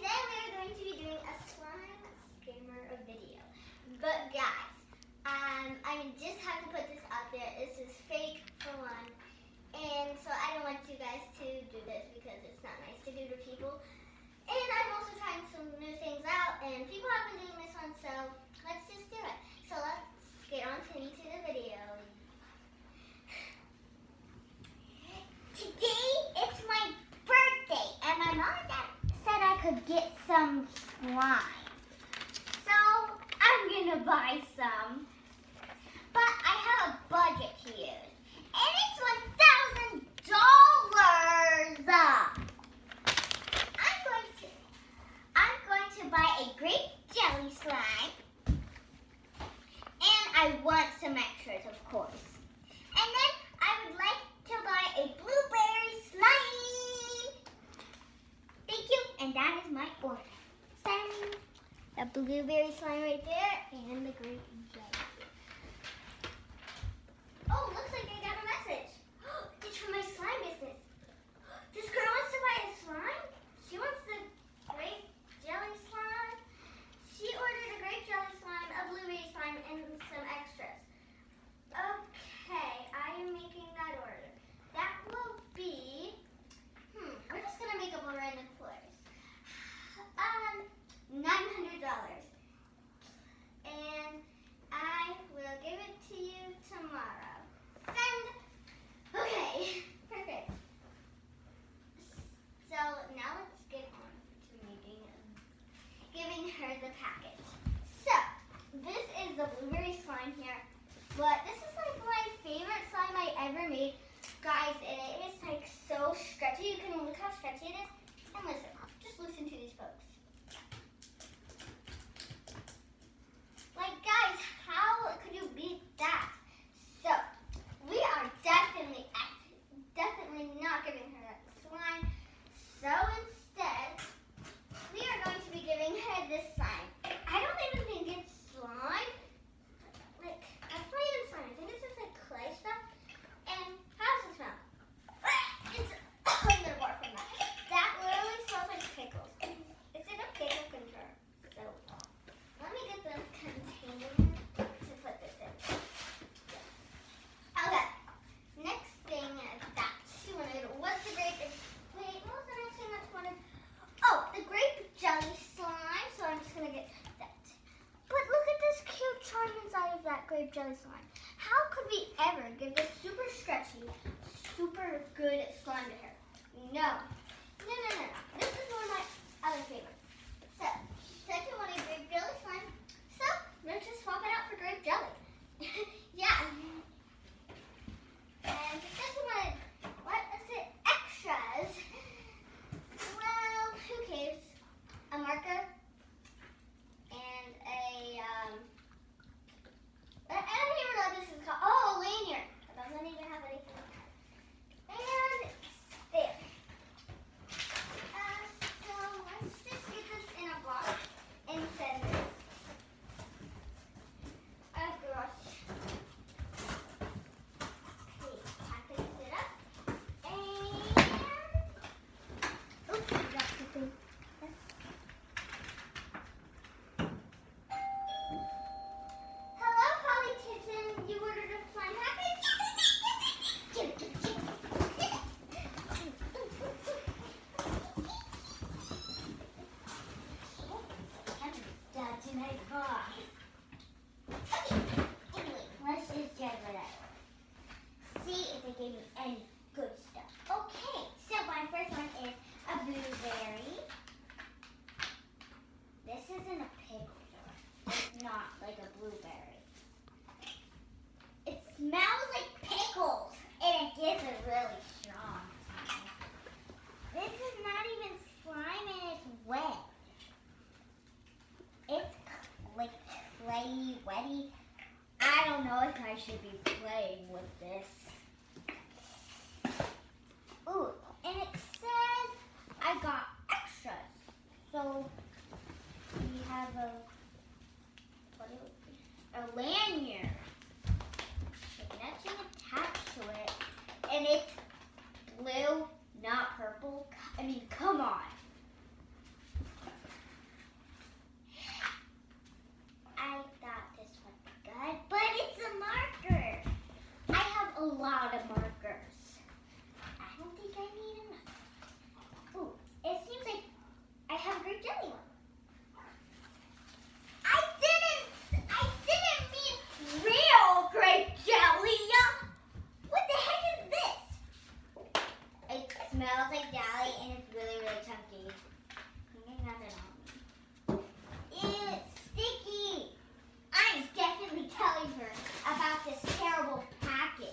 today we are going to be doing a slime scammer video. But guys, I just have to put this out there. This is fake for one. And so I don't want you guys to do this because it's not nice to do to people. And I'm also trying some new things out and people have been doing this one, so let's just do it. So let's get on into the video. Today it's my birthday and my mom and dad said I could get some slime. So I'm gonna buy some. But I have a budget to use. And it's $1,000. I'm going to buy a grape jelly slime. And I want some extras, of course. And then I would like to buy a blueberry slime. Thank you. And that is my order. Send the blueberry slime right there and the grape jelly. Oh, looks like I got a message. It's from my slime business. This girl wants to buy a slime. She wants the grape jelly slime. She ordered a grape jelly slime, a blueberry slime, and some extras. Okay, I am making that order. That will be, we're just going to make up a random flowers. $900. And I will give it to you tomorrow. Okay, perfect. So now let's get on to giving her the package. So this is the blueberry slime here, but this is like my favorite slime I ever made, guys. And it is like so stretchy. You can look how stretchy it is. And listen, just listen to these folks. Like guys, how could you beat that? So we are definitely not giving her that slime. So instead, we are going to be giving her this slime. I don't even think it's slime. Like, that's not even slime. I think it's just like clay stuff. And how does it smell? I'm gonna barf from that. That literally smells like pickles. It's in a pickle container. So let me get the container to put this in. Okay. Next thing that she wanted was the grape. Wait, what was the next thing that she wanted? Oh, the grape jelly slime. So I'm just gonna get that. But look at this cute charm inside of that grape jelly slime. How could we ever give this super stretchy, super good slime to her? No. This is one of my other favorites. So she said she wanted grape jelly slime. So let's just swap it out for grape jelly. Yeah. And she said she wanted, what is it, extras. Well, who cares? A marker and I don't even know what this is called. Oh, a lanyard. It doesn't even have anything on it. And there. So let's just get this in a box and send this. Oh gosh. Package it up. And oops, I got something. Hello, Polly Kitten. You ordered a slime package? That's my box. Okay, anyway, let's just check it out. See if they gave me any good stuff. Okay, so my first one is a blueberry. This isn't a pickle jar. It's not like a blueberry. It smells like pickles, and it gives a really strong smell. This is not even slime, and it's wet. It's like clayy, wetty. I don't know if I should be playing with this. Ooh, and it says I got extras. So we have a lanyard. There's nothing attached to it. And it's blue, not purple. I mean, come on. smells like jelly and it's really, really chunky. I'm gonna have it on me. Ew, it's sticky. I'm definitely telling her about this terrible package.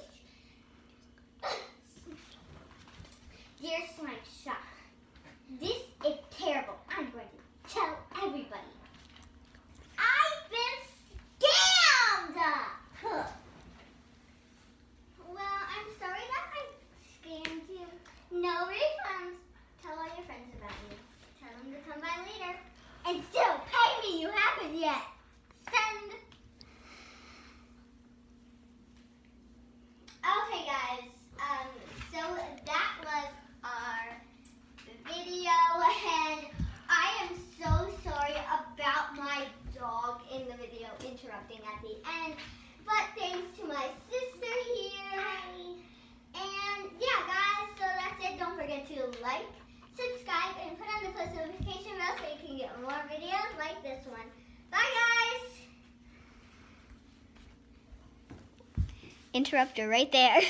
Dear Slime Shop, this is terrible. I'm going to tell everybody. I've been scammed! Well, I'm sorry that I scammed you. No refunds. Tell all your friends about me. Tell them to come by later. And still pay me. You haven't yet. Send. Okay, guys. So that was our video, and I am so sorry about my dog in the video interrupting at the end. But thanks to my sister here. And yeah, guys, so that's it. Don't forget to like, subscribe, and put on the post notification bell so you can get more videos like this one. Bye, guys. Interrupter right there.